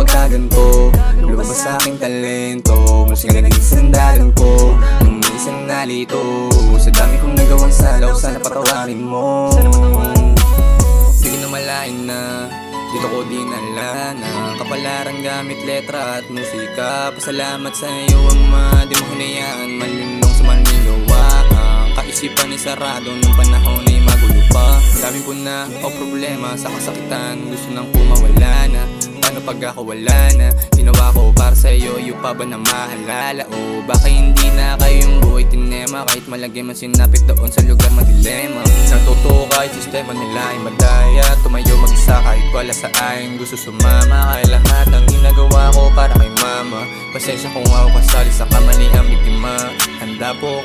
pagkagan ko. Lumabas sa aking talento, musika naging sandalan ko. Nung minsan nalito, sa dami kong nagawang salaw, sana patawarin mo. Di ko na malain na dito ko dinala na kapalaran gamit letra at musika. Pasalamat sa iyo ang di mo hinayaan malunong sa manligawa. Ang kaisipan ay sarado nung panahon ay magulo pa. Daming po na o problema sa kasakitan, gusto nang kumawala na. Paano pag ako wala na? Ginawa ko para sa iyo, iyo pa ba na mahalala? O baka hindi na kayong buhay tinema, kahit malagay man sinapit doon sa lugar madilema. Natuto kahit sistema nila ay madaya, tumayo mag-isa kahit wala sa akin gusto sumama. Kaya lahat ng ginagawa ko para kay mama, pasensya kung ako kasali sa kamali ang biktima. Handa po